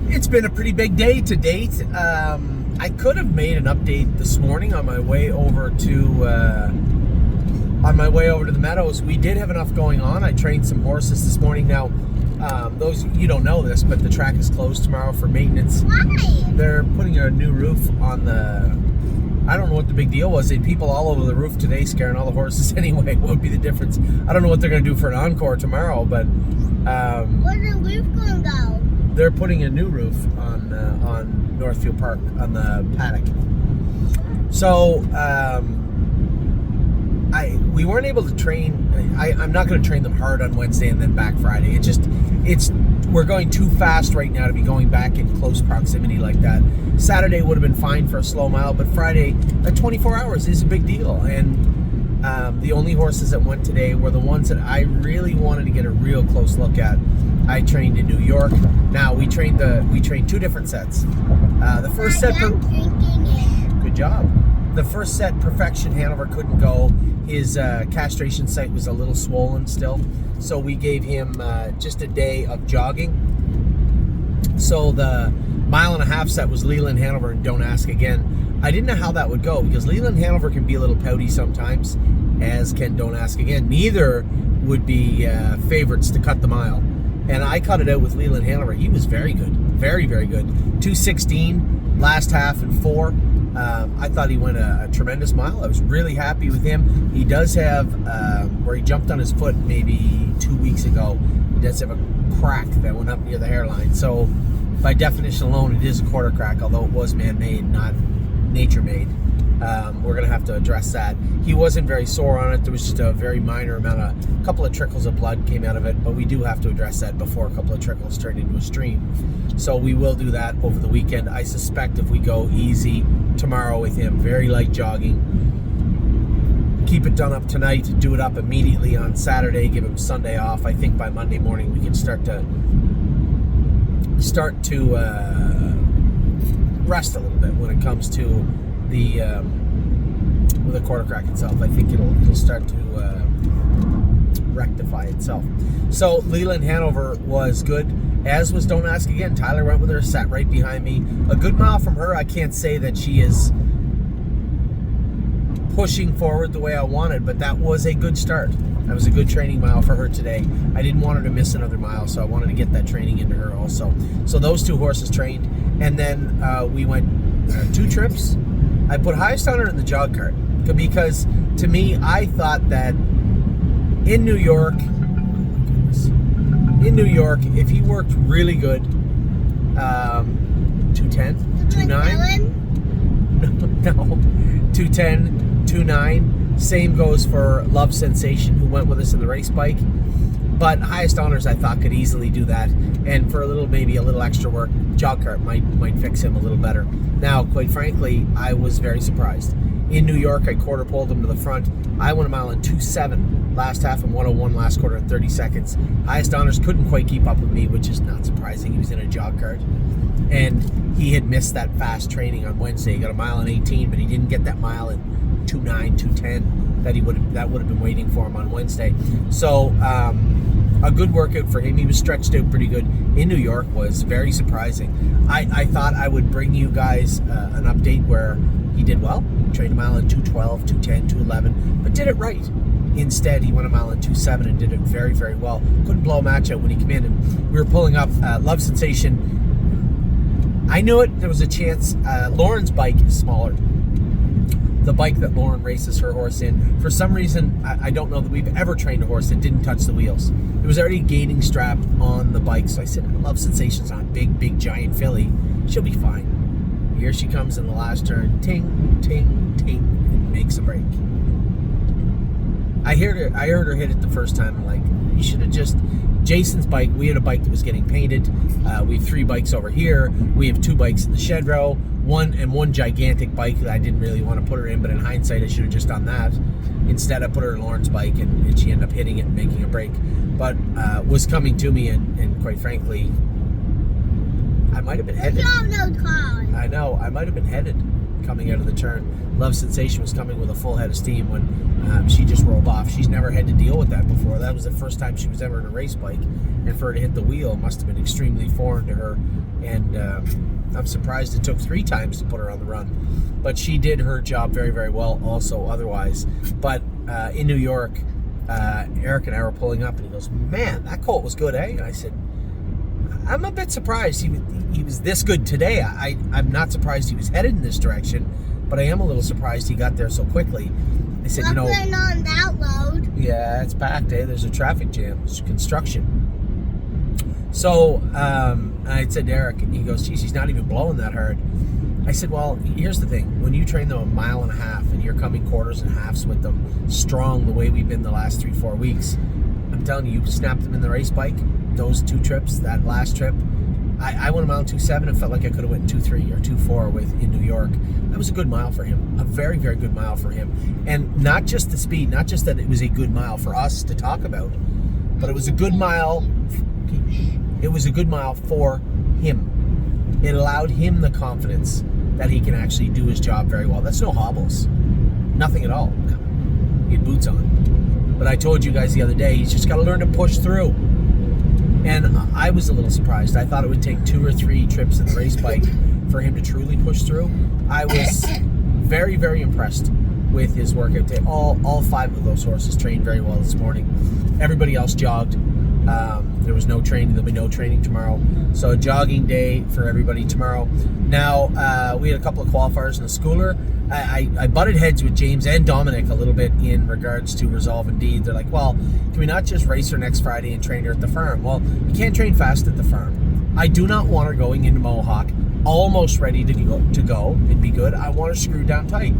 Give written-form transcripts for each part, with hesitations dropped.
It's been a pretty big day to date. I could have made an update this morning on my way over to the Meadows. We did have enough going on. I trained some horses this morning. Now, those you don't know this, but the track is closed tomorrow for maintenance. Why? They're putting a new roof on the. I don't know what the big deal was. They had people all over the roof today scaring all the horses anyway. What would be the difference? I don't know what they're going to do for an encore tomorrow, but Where's the roof going to go? they're putting a new roof on Northfield Park on the paddock. So we weren't able to train. I'm not going to train them hard on Wednesday and then back Friday. We're going too fast right now to be going back in close proximity like that. Saturday would have been fine for a slow mile, but Friday, at 24 hours is a big deal. And the only horses that went today were the ones that I really wanted to get a real close look at. I trained in New York. Now we trained two different sets. The first set, I'm drinking it. good job. The first set, Perfection Hanover couldn't go. His castration site was a little swollen still, so we gave him just a day of jogging. So the 1.5 mile set was Leland Hanover and Don't Ask Again. I didn't know how that would go because Leland Hanover can be a little pouty sometimes, as can Don't Ask Again. Neither would be favorites to cut the mile. And I cut it out with Leland Hanover. He was very good. Very, very good. 2:16 last half and 4. I thought he went a tremendous mile. I was really happy with him. He does have, where he jumped on his foot maybe 2 weeks ago, he does have a crack that went up near the hairline. So by definition alone, it is a quarter crack, although it was man-made, not nature-made. We're going to have to address that. He wasn't very sore on it. There was just a very minor amount a couple of trickles of blood came out of it, but we do have to address that before a couple of trickles turn into a stream. So we will do that over the weekend. I suspect if we go easy tomorrow with him, very light jogging, keep it done up tonight, do it up immediately on Saturday, give him Sunday off. I think by Monday morning we can start to rest a little bit when it comes to the quarter crack itself. I think it'll start to rectify itself. So Leland Hanover was good, as was Don't Ask Again. Tyler went with her, sat right behind me. A good mile from her. I can't say that she is pushing forward the way I wanted, but that was a good start. That was a good training mile for her today. I didn't want her to miss another mile, so I wanted to get that training into her also. So those two horses trained, and then we went 2 trips. I put highest on her in the jog cart because to me, I thought that in New York, if he worked really good, 210, 2.9, no, 210, 2.9. Same goes for Love Sensation, who went with us in the race bike. But highest honors, I thought, could easily do that, and for maybe a little extra work, jog cart might fix him a little better. Now, quite frankly, I was very surprised. In New York, I quarter poled him to the front. I went a mile in 2:07 last half and 1:01 last quarter in 30 seconds. Highest honors couldn't quite keep up with me, which is not surprising. He was in a jog cart, and he had missed that fast training on Wednesday. He got a mile in 18, but he didn't get that mile in 2:9, 2:10 that would have been waiting for him on Wednesday. So a good workout for him. He was stretched out pretty good in New York. Was very surprising. I thought I would bring you guys an update where he did well. Trained a mile in 2:12, 2:10, 2:11, but did it right. Instead, he went a mile in 2:7 and did it very, very well. Couldn't blow a match out when he came in, and we were pulling up. Love Sensation, I knew it. There was a chance. Lauren's bike is smaller. The bike that Lauren races her horse in. For some reason, I don't know that we've ever trained a horse that didn't touch the wheels. There was already a gating strap on the bike, so I said, Love Sensation's on big, giant filly. She'll be fine. Here she comes in the last turn. Ting, ting, ting, and makes a break. I heard her hit it the first time. I'm like, you should have just... Jason's bike, we had a bike that was getting painted. We have 3 bikes over here. We have 2 bikes in the shed row. One gigantic bike that I didn't really want to put her in, but in hindsight, I should have just done that. Instead, I put her in Lauren's bike, and she ended up hitting it and making a break. But was coming to me, and quite frankly, I might have been headed. No car. I know, I might have been headed. coming out of the turn. Love Sensation was coming with a full head of steam when she just rolled off. She's never had to deal with that before. That was the first time she was ever in a race bike, and for her to hit the wheel must have been extremely foreign to her. And I'm surprised it took 3 times to put her on the run, but she did her job very, very well also otherwise. But in New York, Eric and I were pulling up, and he goes, "Man, that colt was good, eh?" And I said, "I'm a bit surprised he was this good today. I'm not surprised he was headed in this direction, but I am a little surprised he got there so quickly." I said, on that road. Yeah, it's packed, eh? There's a traffic jam. It's construction. So I said to Eric, and he goes, "Geez, he's not even blowing that hard." I said, "Well, here's the thing. When you train them 1.5 miles and you're coming quarters and halves with them, strong the way we've been the last 3-4 weeks, I'm telling you, you snapped them in the race bike, those 2 trips, that last trip. I went a mile 2.7 and felt like I could have went 2.3 or 2.4 in New York. That was a good mile for him. A very, very good mile for him. And not just the speed, not just that it was a good mile for us to talk about, but it was a good mile. It was a good mile for him. It allowed him the confidence that he can actually do his job very well. That's no hobbles. Nothing at all. He had boots on. But I told you guys the other day, he's just got to learn to push through. And I was a little surprised. I thought it would take 2 or 3 trips in the race bike for him to truly push through. I was very, very impressed with his workout day. All 5 of those horses trained very well this morning. Everybody else jogged. There was no training. There'll be no training tomorrow. So a jogging day for everybody tomorrow. Now, we had a couple of qualifiers in the schooler. I butted heads with James and Dominic a little bit in regards to Resolve and Deed. They're like, "Well, can we not just race her next Friday and train her at the farm?" Well, you can't train fast at the farm. I do not want her going into Mohawk almost ready to go and be good. I want her screwed down tight.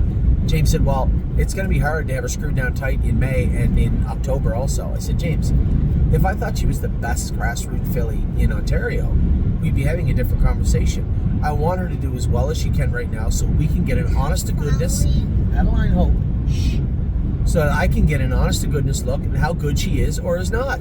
James said, "Well, it's going to be hard to have her screwed down tight in May and in October also." I said, "James, if I thought she was the best grassroots filly in Ontario, we'd be having a different conversation. I want her to do as well as she can right now so we can get an honest to goodness, Adeline Hope, so that I can get an honest to goodness look at how good she is or is not.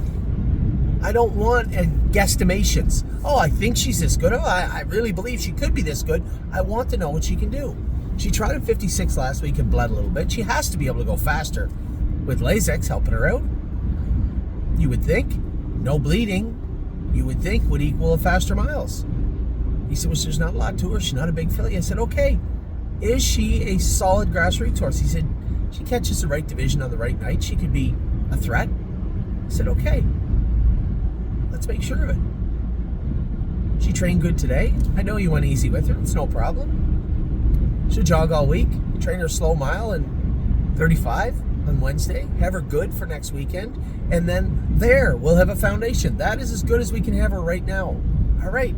I don't want guesstimations. Oh, I think she's this good. Oh, I really believe she could be this good. I want to know what she can do. She tried in 56 last week and bled a little bit. She has to be able to go faster with Lasix helping her out. You would think. No bleeding, you would think, would equal a faster miles." He said, "Well, there's not a lot to her. She's not a big filly." I said, "Okay. Is she a solid grassroots horse?" He said, "She catches the right division on the right night. She could be a threat." I said, "Okay. Let's make sure of it." She trained good today. I know you went easy with her. It's no problem. She'll jog all week. Train her slow mile and 35 on Wednesday. Have her good for next weekend. And then we'll have a foundation. That is as good as we can have her right now. All right.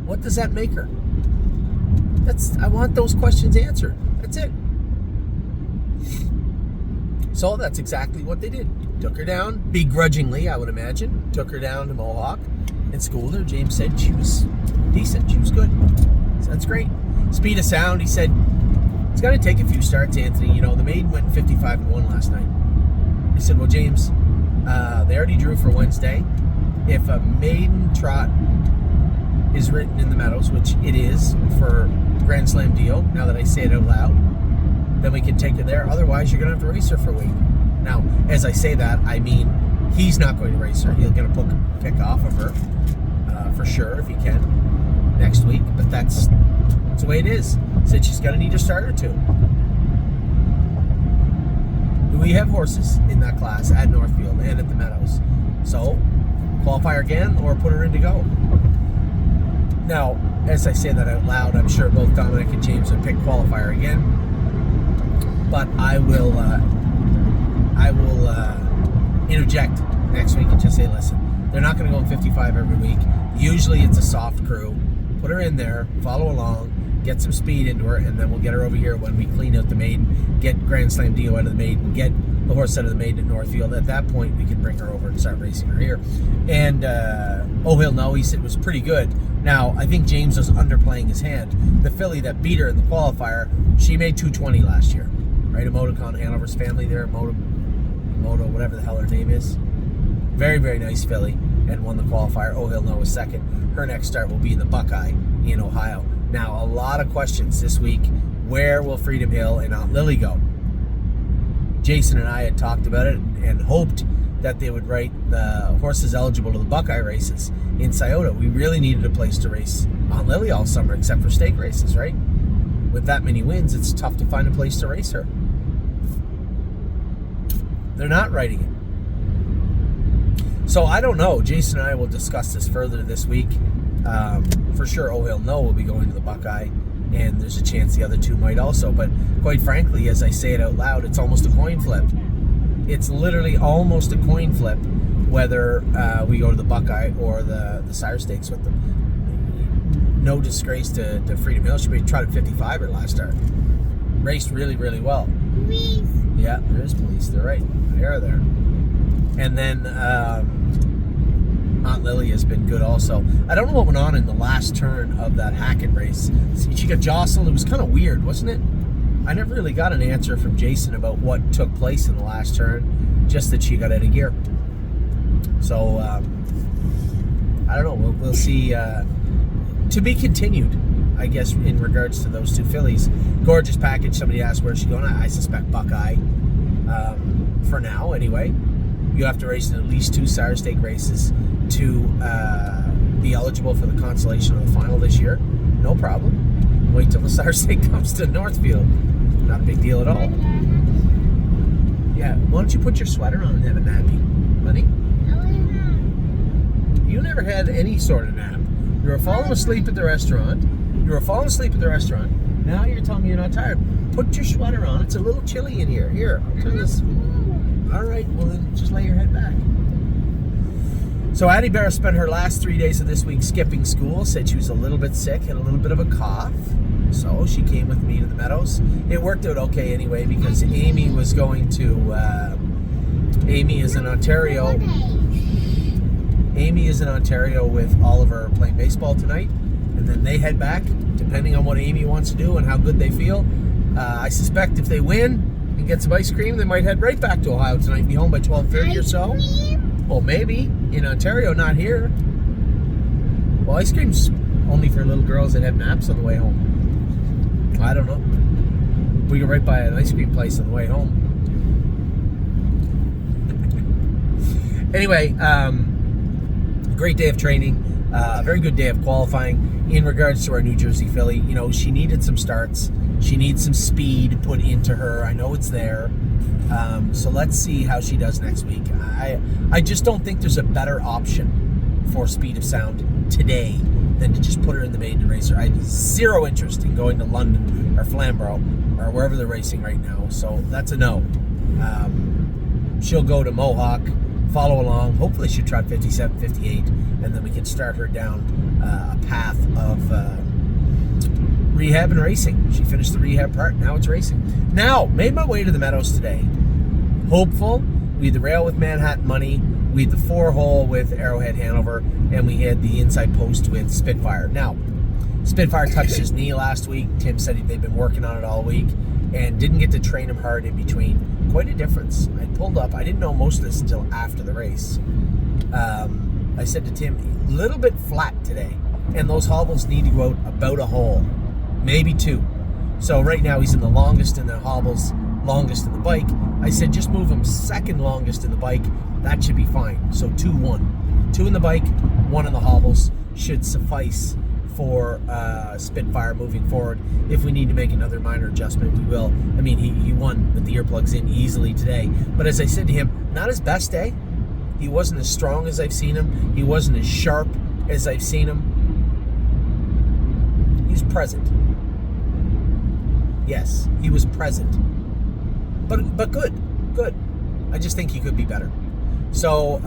What does that make her? I want those questions answered. That's it. So that's exactly what they did. Took her down, begrudgingly, I would imagine. Took her down to Mohawk and schooled her. James said she was decent. She was good. So that's great. Speed of sound, he said, it's going to take a few starts, Anthony. You know, the maiden went 55-1 last night. I said, "Well, James, they already drew for Wednesday. If a maiden trot is written in the Meadows, which it is for Grand Slam deal, now that I say it out loud, then we can take her there. Otherwise, you're going to have to race her for a week." Now, as I say that, I mean he's not going to race her. He's going to pick off of her for sure if he can next week. But that's the way it is. Said she's going to need a start or 2. We have horses in that class at Northfield and at the Meadows. So, qualifier again or put her in to go. Now, as I say that out loud, I'm sure both Dominic and James would pick qualifier again. But I will interject next week and just say, listen, they're not going to go in 55 every week. Usually it's a soft crew. Put her in there, follow along, get some speed into her, and then we'll get her over here when we clean out the maiden, get Grand Slam Dio out of the maiden, get the horse out of the maiden at Northfield. At that point, we can bring her over and start racing her here. And he'll know, he said, was pretty good. Now, I think James was underplaying his hand. The filly that beat her in the qualifier, she made 220 last year. Right, a Motocon Hanover's family there, Moto, whatever the hell her name is. Very, very nice filly, and won the qualifier. He'll know was second. Her next start will be in the Buckeye in Ohio. Now, a lot of questions this week where will Freedom Hill and Aunt Lily go? Jason and I had talked about it and hoped that they would write the horses eligible to the Buckeye races in Scioto. We really needed a place to race Aunt Lily all summer, except for stake races, right? With that many wins, it's tough to find a place to race her. They're not writing it. So I don't know. Jason and I will discuss this further this week. For sure, Oh He'll Know will be going to the Buckeye, and there's a chance the other two might also. But quite frankly, as I say it out loud, it's almost a coin flip. It's literally almost a coin flip whether we go to the Buckeye or the Sire Stakes with them. No disgrace to Freedom Hill. She tried at 55 at last start. Raced really, really well. Police. Yeah, there is police. They're right. They are there. And then Aunt Lily has been good also. I don't know what went on in the last turn of that Hackett race. She got jostled. It was kind of weird, wasn't it? I never really got an answer from Jason about what took place in the last turn, just that she got out of gear. So, I don't know. We'll see. To be continued, I guess, in regards to those two fillies. Gorgeous package. Somebody asked where's she going. I suspect Buckeye. For now, anyway. You have to race in at least 2 Sire Stake races to be eligible for the consolation of the final this year. No problem. Wait till the Sire Stake comes to Northfield. Not a big deal at all. Yeah, why don't you put your sweater on and have a nappy, honey? You never had any sort of nap. You were falling asleep at the restaurant. Now you're telling me you're not tired. Put your sweater on. It's a little chilly in here. Here, I'll turn this. All right, well then just lay your head back. So Addie Barra spent her last 3 days of this week skipping school. Said she was a little bit sick, had a little bit of a cough. So she came with me to the Meadows. It worked out okay anyway because Amy was going to... Amy is in Ontario. Amy is in Ontario with Oliver playing baseball tonight. And then they head back, depending on what Amy wants to do and how good they feel. I suspect if they win and get some ice cream, they might head right back to Ohio tonight and be home by 12:30 or so. Well, maybe. In Ontario, not here. Well, ice cream's only for little girls that have naps on the way home. I don't know. We go right by an ice cream place on the way home. Anyway, great day of training. A very good day of qualifying. In regards to our New Jersey filly, you know, she needed some starts. She needs some speed put into her. I know it's there. So let's see how she does next week. I just don't think there's a better option for Speed of Sound today than to just put her in the maiden racer. I have zero interest in going to London or Flamborough or wherever they're racing right now. So that's a no. She'll go to Mohawk, follow along. Hopefully she'll try 57, 58, and then we can start her down a path of rehab and racing. She finished the rehab part, now it's racing. Now, made my way to the Meadows today. Hopeful. We had the rail with Manhattan Money, we had the 4-hole with Arrowhead Hanover, and we had the inside post with Spitfire. Now, Spitfire touched his knee last week. Tim said they've been working on it all week and didn't get to train him hard in between. Quite a difference. I pulled up. I didn't know most of this until after the race. I said to Tim, a little bit flat today, and those hobbles need to go out about a hole, maybe 2. So right now he's in the longest in the hobbles, longest in the bike. I said just move him second longest in the bike. That should be fine. So 2-1. 2 in the bike, 1 in the hobbles should suffice for Spitfire moving forward. If we need to make another minor adjustment, we will. I mean, he won with the earplugs in easily today. But as I said to him, not his best day. He wasn't as strong as I've seen him. He wasn't as sharp as I've seen him. He was present. Yes, he was present. But good. I just think he could be better. So,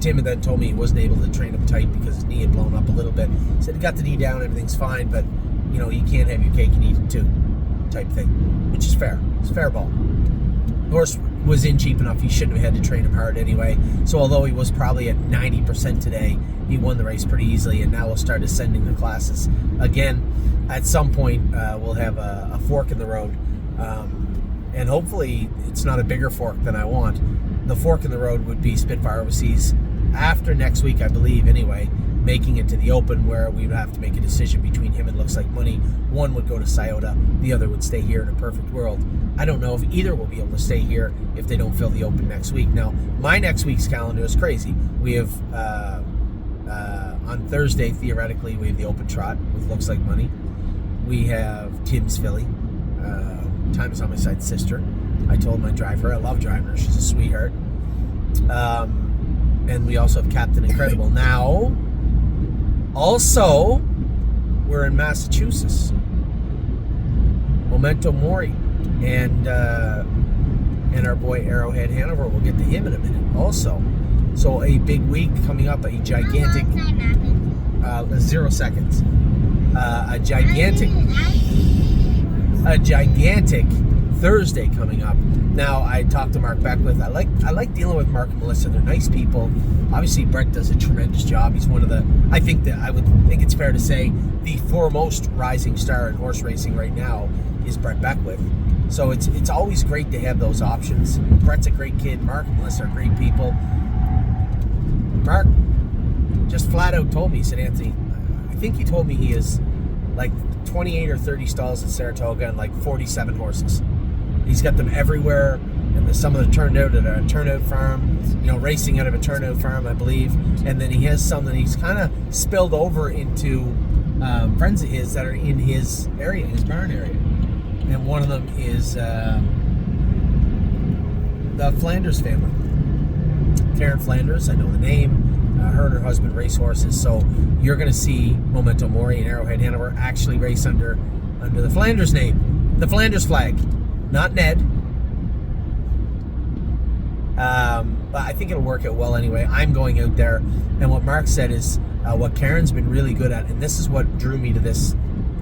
Tim then told me he wasn't able to train him tight because his knee had blown up a little bit. He said he got the knee down, everything's fine, but, you know, you can't have your cake and eat it too, type thing, which is fair. It's fair ball. The horse was in cheap enough. He shouldn't have had to train him hard anyway. So although he was probably at 90% today, he won the race pretty easily, and now we'll start ascending the classes. Again, at some point, we'll have a fork in the road, and hopefully it's not a bigger fork than I want. The fork in the road would be Spitfire Overseas after next week, I believe, anyway, making it to the Open, where we would have to make a decision between him and Looks Like Money. One would go to Scioto, the other would stay here in a perfect world. I don't know if either will be able to stay here if they don't fill the Open next week. Now, my next week's calendar is crazy. We have, on Thursday, theoretically, we have the Open Trot with Looks Like Money. We have Tim's Philly. Time is on my side sister. I told him I drive her. I love driving her. She's a sweetheart. And we also have Captain Incredible. Now, also, we're in Massachusetts. Memento Mori. And our boy Arrowhead Hanover. We'll get to him in a minute also. So a big week coming up, a gigantic... 0 seconds. A gigantic Thursday coming up. Now, I talked to Mark Beckwith. I like dealing with Mark and Melissa. They're nice people. Obviously, Brett does a tremendous job. He's one of the, I would think it's fair to say, the foremost rising star in horse racing right now is Brett Beckwith. So it's always great to have those options. Brett's a great kid. Mark and Melissa are great people. Mark just flat out told me, he said, Anthony, I think he told me he is like 28 or 30 stalls at Saratoga and like 47 horses. He's got them everywhere, and some of them turned out at a turnout farm, racing out of a turnout farm, I believe. And then he has some that he's kind of spilled over into friends of his that are in his area, his barn area. And one of them is the Flanders family. Karen Flanders, I know the name. Her and her husband race horses, so you're going to see Memento Mori and Arrowhead Hanover actually race under the Flanders name, the Flanders flag, not Ned. But I think it'll work out well anyway. I'm going out there, and what Mark said is what Karen's been really good at, and this is what drew me to this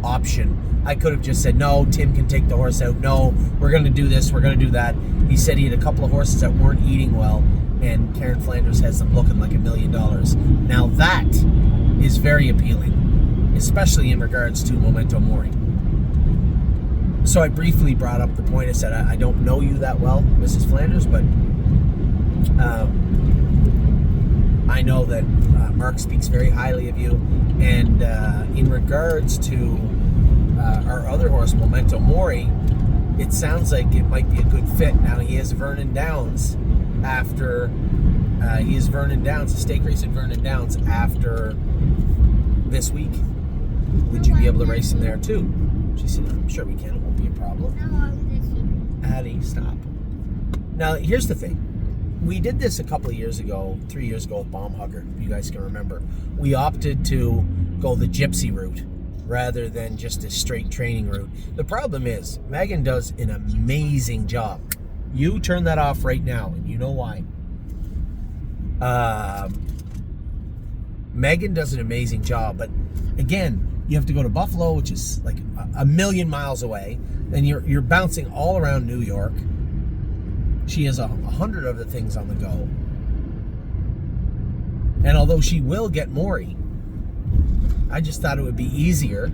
option. I could have just said, no, Tim can take the horse out. No, we're going to do this, we're going to do that. He said he had a couple of horses that weren't eating well, and Karen Flanders has them looking like $1 million. Now that is very appealing, especially in regards to Memento Mori. So I briefly brought up the point. I said, I don't know you that well, Mrs. Flanders, but I know that Mark speaks very highly of you. And in regards to our other horse, Memento Mori, it sounds like it might be a good fit. Now, he has Vernon Downs after a stake race at Vernon Downs after this week. Would you be able to race him there too? She said, I'm sure we can. It won't be a problem. Addie, stop. Now, here's the thing. We did this a couple of years ago, 3 years ago with Bomb Hugger, if you guys can remember. We opted to go the gypsy route rather than just a straight training route. The problem is, Megan does an amazing job. You turn that off right now, and you know why. Megan does an amazing job, but again, you have to go to Buffalo, which is like a million miles away. Then you're bouncing all around New York. She has 100 other things on the go. And although she will get Maury, I just thought it would be easier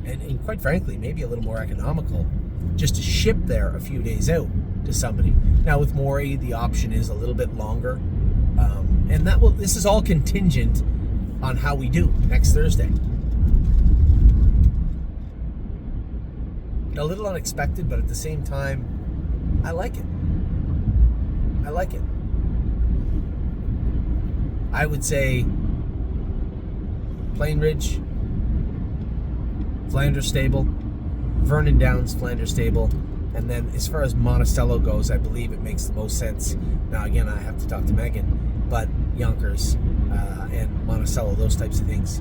and quite frankly, maybe a little more economical just to ship there a few days out to somebody. Now with Maury, the option is a little bit longer. And this is all contingent on how we do next Thursday. A little unexpected, but at the same time, I like it. I would say Plain Ridge, Flanders Stable, Vernon Downs, Flanders Stable, and then as far as Monticello goes, I believe it makes the most sense. Now again, I have to talk to Megan, but Yonkers and Monticello, those types of things,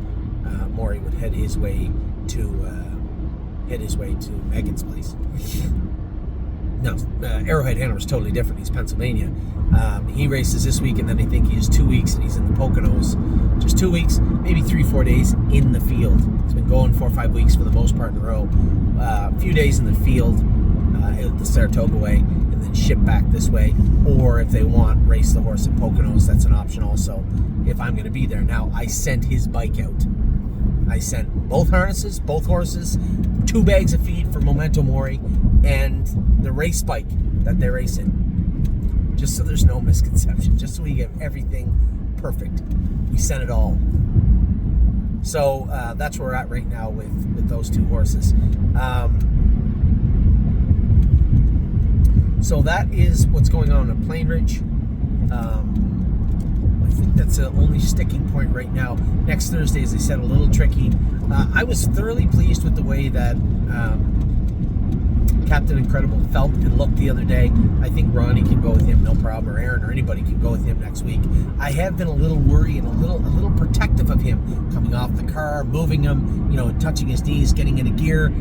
Maury would head his way to Megan's place. No, Arrowhead Hanover is totally different. He's Pennsylvania. He races this week, and then I think he has 2 weeks, and he's in the Poconos. Just 2 weeks, maybe 3-4 days in the field. He's been going 4 or 5 weeks for the most part in a row. A few days in the field, the Saratoga way, and then ship back this way. Or if they want, race the horse at Poconos. That's an option also, if I'm going to be there. Now, I sent his bike out. I sent both harnesses, both horses, 2 bags of feed for Memento Mori, and the race bike that they race in. Just so there's no misconception. Just so we get everything perfect. We sent it all. So that's where we're at right now with those two horses. So that is what's going on at Plain Ridge. I think that's the only sticking point right now. Next Thursday, as I said, a little tricky. I was thoroughly pleased with the way that Captain Incredible felt and looked the other day. I think Ronnie can go with him, no problem, or Aaron or anybody can go with him next week. I have been a little worried and a little protective of him coming off the car, moving him, touching his knees, getting into gear.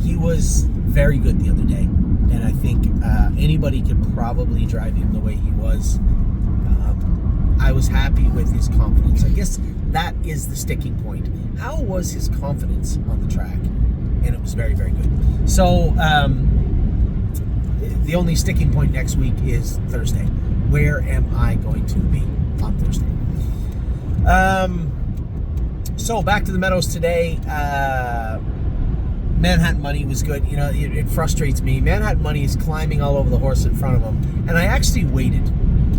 He was very good the other day, and I think anybody could probably drive him the way he was. I was happy with his confidence. I guess that is the sticking point. How was his confidence on the track? And it was very, very good. So the only sticking point next week is Thursday. Where am I going to be on Thursday? So back to the Meadows today. Manhattan Money was good. It frustrates me. Manhattan Money is climbing all over the horse in front of him. And I actually waited.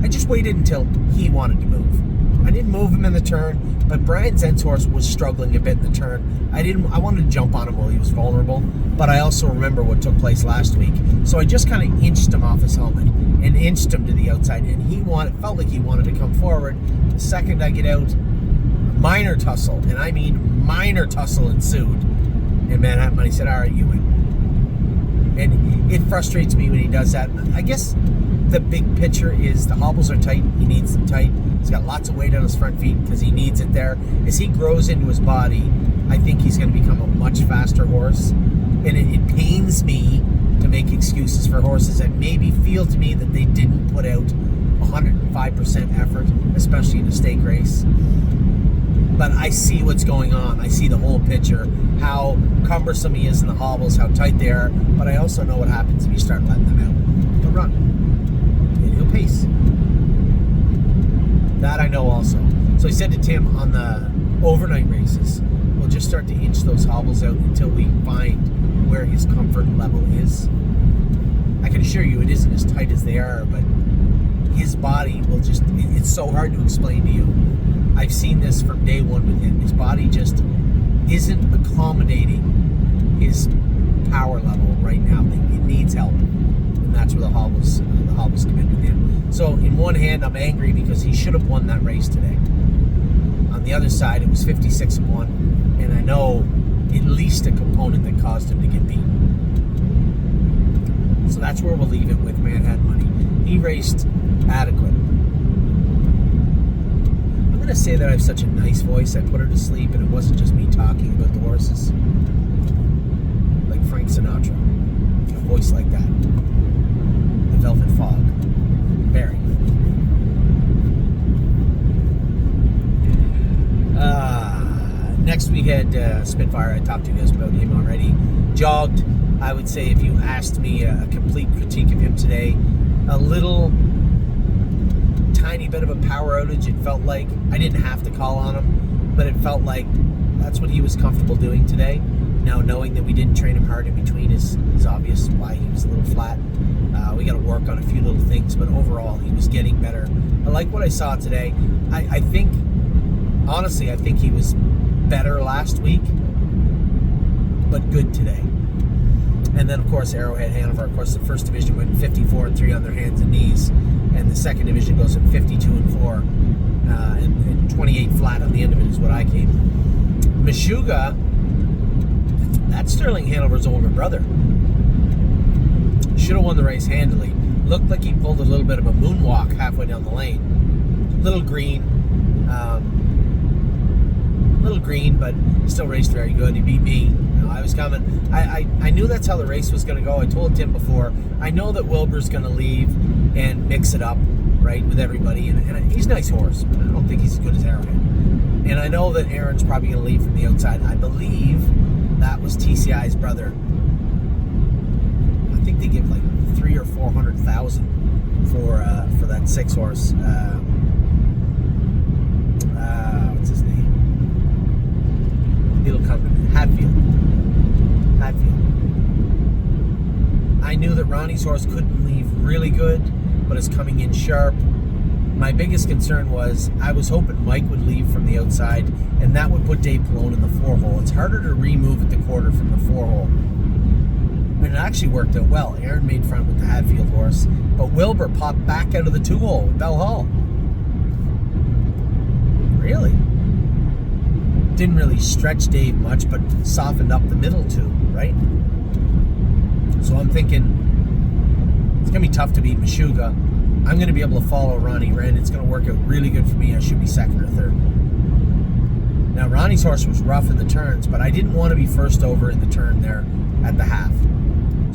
I just waited until he wanted to move. I didn't move him in the turn, but Brian Zent's horse was struggling a bit in the turn. I wanted to jump on him while he was vulnerable, but I also remember what took place last week. So I just kind of inched him off his helmet and inched him to the outside, and felt like he wanted to come forward. The second I get out, minor tussle, and I mean minor tussle ensued. And Manhattan Money said, all right, you win. And it frustrates me when he does that. I guess the big picture is the hobbles are tight. He needs them tight. He's got lots of weight on his front feet because he needs it there. As he grows into his body, I think he's going to become a much faster horse. And it pains me to make excuses for horses that maybe feel to me that they didn't put out 105% effort, especially in a stake race. But I see what's going on. I see the whole picture, how cumbersome he is in the hobbles, how tight they are. But I also know what happens if you start letting them out. He'll run. And he'll pace. That I know also. So I said to Tim on the overnight races, we'll just start to inch those hobbles out until we find where his comfort level is. I can assure you it isn't as tight as they are, but his body will just, it's so hard to explain to you. I've seen this from day one with him. His body just isn't accommodating his power level right now. It needs help. And that's where the hobbles come in with him. So in one hand, I'm angry because he should have won that race today. On the other side, it was 56-1, and I know at least a component that caused him to get beat. So that's where we'll leave it with Manhattan Money. He raced adequate. I'm going to say that I have such a nice voice. I put her to sleep, and it wasn't just me talking about the horses. Like Frank Sinatra. A voice like that. The Velvet Fog. Barry. Next we had Spitfire. I talked to you guys about him already. Jogged. I would say if you asked me a complete critique of him today, a little tiny bit of a power outage. It felt like I didn't have to call on him, but it felt like that's what he was comfortable doing today. Now, knowing that we didn't train him hard in between is obvious why he was a little flat. We got to work on a few little things, but overall, he was getting better. I like what I saw today. I think, honestly, I think he was better last week, but good today. And then, of course, Arrowhead, Hanover. Of course, the first division went 54-3 on their hands and knees, and the second division goes at 52-4, and 28 flat on the end of it is what I came. Meshuggah, that's Sterling Hanover's older brother. Should have won the race handily. Looked like he pulled a little bit of a moonwalk halfway down the lane. Little green, but still raced very good. He beat me. I was coming. I knew that's how the race was going to go. I told Tim before. I know that Wilbur's going to leave and mix it up, right, with everybody. And he's a nice horse, but I don't think he's as good as Arrowhead. And I know that Aaron's probably going to leave from the outside. I believe that was TCI's brother. I think they give like $300,000 or $400,000 for that 6-horse. What's his name? It'll come to me. Hatfield. I knew that Ronnie's horse couldn't leave really good, but is coming in sharp. My biggest concern was I was hoping Mike would leave from the outside, and that would put Dave Pallone in the 4-hole. It's harder to remove at the quarter from the 4-hole. I mean, it actually worked out well. Aaron made front with the Hadfield horse, but Wilbur popped back out of the 2-hole with Bell Hall. Really? Didn't really stretch Dave much, but softened up the middle too, right? So I'm thinking it's going to be tough to beat Meshuggah. I'm going to be able to follow Ronnie Wren. It's going to work out really good for me. I should be second or third. Now, Ronnie's horse was rough in the turns, but I didn't want to be first over in the turn there at the half.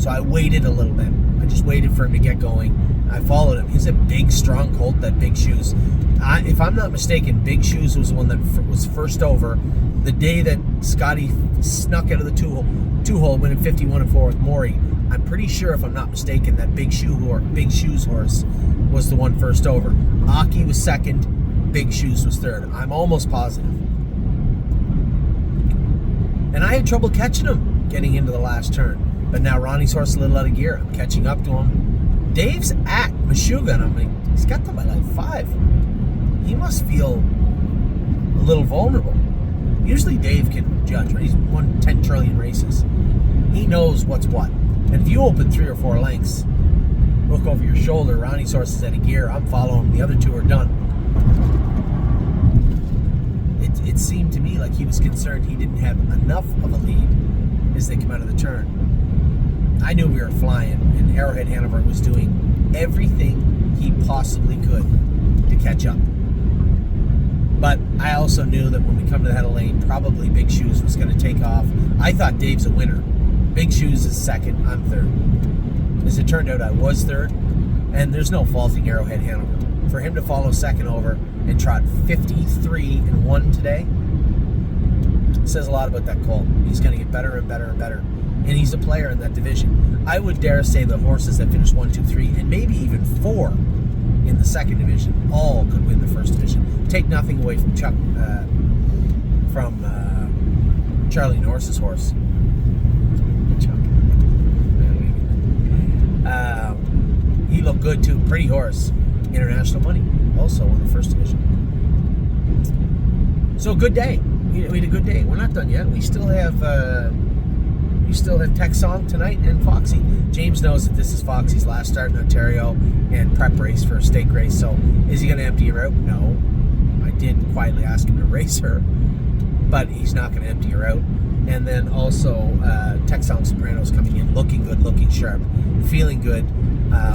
So I waited a little bit. I just waited for him to get going. I followed him. He's a big, strong colt, that Big Shoes. If I'm not mistaken, Big Shoes was the one that was first over the day that Scotty snuck out of the 2-hole, winning 51-4 with Maury. I'm pretty sure, if I'm not mistaken, that Big Shoes horse was the one first over. Aki was second, Big Shoes was third. I'm almost positive. And I had trouble catching him getting into the last turn. But now Ronnie's horse a little out of gear. I'm catching up to him. Dave's at Meshuggah, and I'm like, he's got them by like 5. He must feel a little vulnerable. Usually Dave can judge, right? He's won 10 trillion races. He knows what's what. And if you open 3 or 4 lengths, look over your shoulder, Ronnie's horse is out of gear, I'm following, the other 2 are done. It seemed to me like he was concerned he didn't have enough of a lead as they come out of the turn. I knew we were flying, and Arrowhead Hanover was doing everything he possibly could to catch up. But I also knew that when we come to the head of lane, probably Big Shoes was going to take off. I thought Dave's a winner. Big Shoes is second, I'm third. As it turned out, I was third, and there's no faulting Arrowhead Hanover. For him to follow second over and trot 53-1 today says a lot about that colt. He's going to get better and better and better, and he's a player in that division. I would dare say the horses that finished 1, 2, 3, and maybe even 4 in the second division all could win the first division. Take nothing away from Charlie Norris's horse. He looked good too. Pretty horse. International money also in the first division. So good day. We had a good day. We're not done yet. We still have Tech Song tonight and Foxy. James knows that this is Foxy's last start in Ontario and prep race for a stake race. So is he going to empty her out? No. I did quietly ask him to race her, but he's not going to empty her out. And then also Tech Song Soprano's coming in, looking good, looking sharp, feeling good.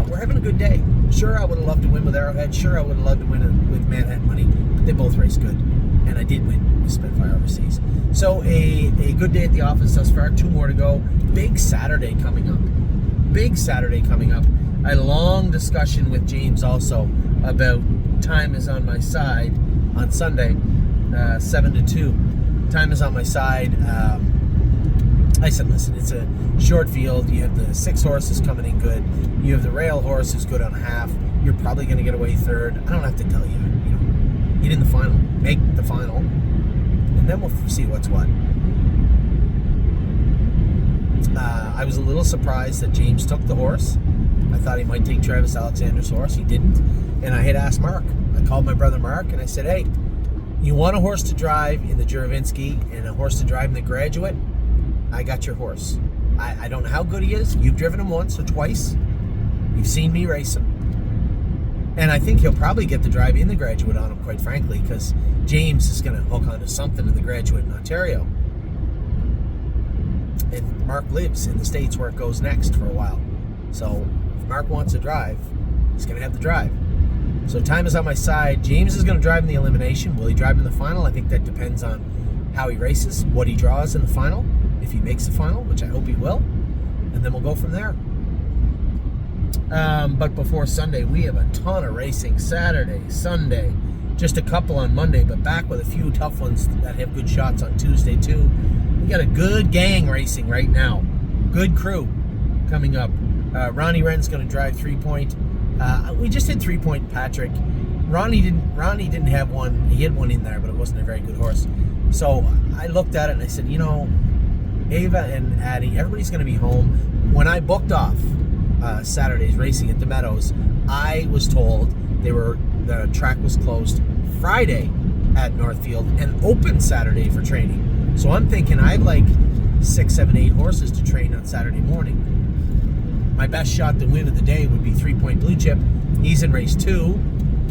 We're having a good day. Sure, I would have loved to win with Arrowhead. Sure, I would have loved to win with Manhattan Money. But they both race good. And I did win with Spitfire Overseas. So a good day at the office thus far. 2 more to go. Big Saturday coming up. I had a long discussion with James also about time is on my side on Sunday, 7 to 2. Time is on my side. I said, listen, it's a short field. You have the 6 horses coming in good. You have the rail horse who's good on half. You're probably going to get away third. I don't have to tell you. Get in the final. Make the final. And then we'll see what's what. I was a little surprised that James took the horse. I thought he might take Travis Alexander's horse. He didn't. And I had asked Mark. I called my brother Mark and I said, hey, you want a horse to drive in the Juravinsky and a horse to drive in the Graduate? I got your horse. I don't know how good he is. You've driven him once or twice. You've seen me race him. And I think he'll probably get the drive in the Graduate on him, quite frankly, because James is going to hook onto something in the Graduate in Ontario. And Mark lives in the States where it goes next for a while. So if Mark wants to drive, he's going to have the drive. So time is on my side. James is going to drive in the elimination. Will he drive in the final? I think that depends on how he races, what he draws in the final, if he makes the final, which I hope he will. And then we'll go from there. But before Sunday, we have a ton of racing. Saturday, Sunday, just a couple on Monday, but back with a few tough ones that have good shots on Tuesday too. We got a good gang racing right now. Good crew coming up. Ronnie Wren's going to drive 3-point. We just did 3-point Patrick. Ronnie didn't have one. He had one in there, but it wasn't a very good horse. So I looked at it and I said, Ava and Addie, everybody's going to be home. When I booked off Saturday's racing at the Meadows, I was told they were the track was closed Friday at Northfield and open Saturday for training. So I'm thinking I have like 6, 7, 8 horses to train on Saturday morning. My best shot to win of the day would be 3 Point Blue Chip. He's in race 2.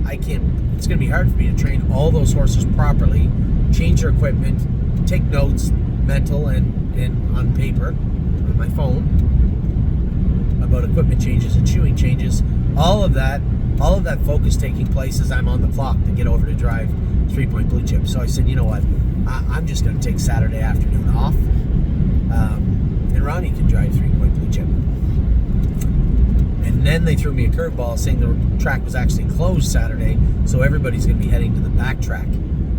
It's going to be hard for me to train all those horses properly, change their equipment, take notes, mental and on paper, on my phone, about equipment changes and shoeing changes. All of that focus taking place as I'm on the clock to get over to drive 3 Point Blue Chip. So I said, you know what, I'm just going to take Saturday afternoon off, and Ronnie can drive 3 Point Blue Chip. And then they threw me a curveball saying the track was actually closed Saturday, so everybody's going to be heading to the back track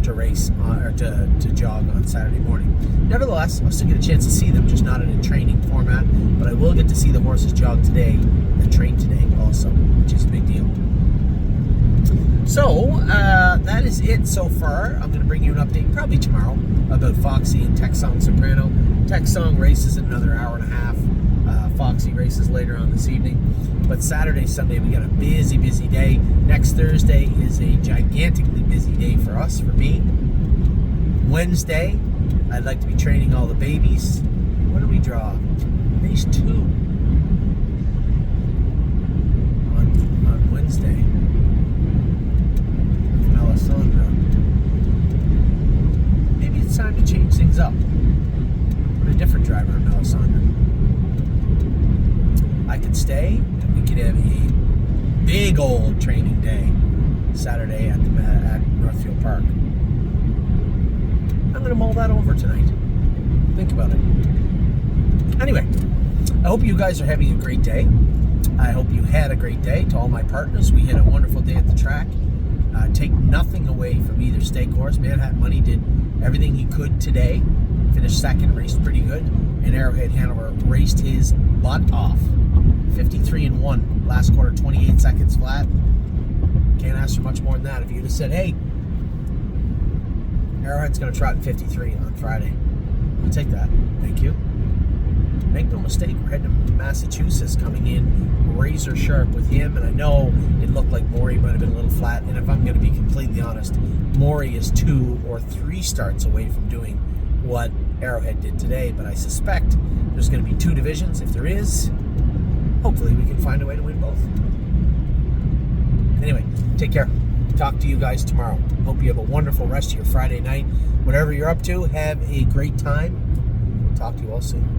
to race or to jog on Saturday morning. Nevertheless, I'll still get a chance to see them, just not in a training format, but I will get to see the horses jog today and train today also, which is a big deal. So, that is it so far. I'm going to bring you an update probably tomorrow about Foxy and Texong Soprano. Texong races in another hour and a half. Foxy races later on this evening. But Saturday, Sunday, we got a busy, busy day. Next Thursday is a gigantically busy day for us, for me. Wednesday, I'd like to be training all the babies. What do we draw? Race 2 on Wednesday. Alessandra. Maybe it's time to change things up. Put a different driver on Alessandra. I could stay, and we could have a big old training day Saturday at Northfield Park. I'm going to mull that over tonight. Think about it. Anyway, I hope you guys are having a great day. I hope you had a great day. To all my partners, we had a wonderful day at the track. Take nothing away from either stake horse. Manhattan Money did everything he could today. Finished second, raced pretty good. And Arrowhead Hanover raced his butt off. 53-1 last quarter, 28 seconds flat. Can't ask for much more than that. If you'd have said, hey, Arrowhead's going to trot in 53 on Friday, I'll take that. Thank you. Make no mistake, we're heading to Massachusetts, coming in razor sharp with him, and I know it looked like Maury might have been a little flat, and if I'm going to be completely honest, Maury is 2 or 3 starts away from doing what Arrowhead did today, but I suspect there's going to be 2 divisions. If there is, hopefully we can find a way to win both. Anyway, take care. Talk to you guys tomorrow. Hope you have a wonderful rest of your Friday night. Whatever you're up to, have a great time. Talk to you all soon.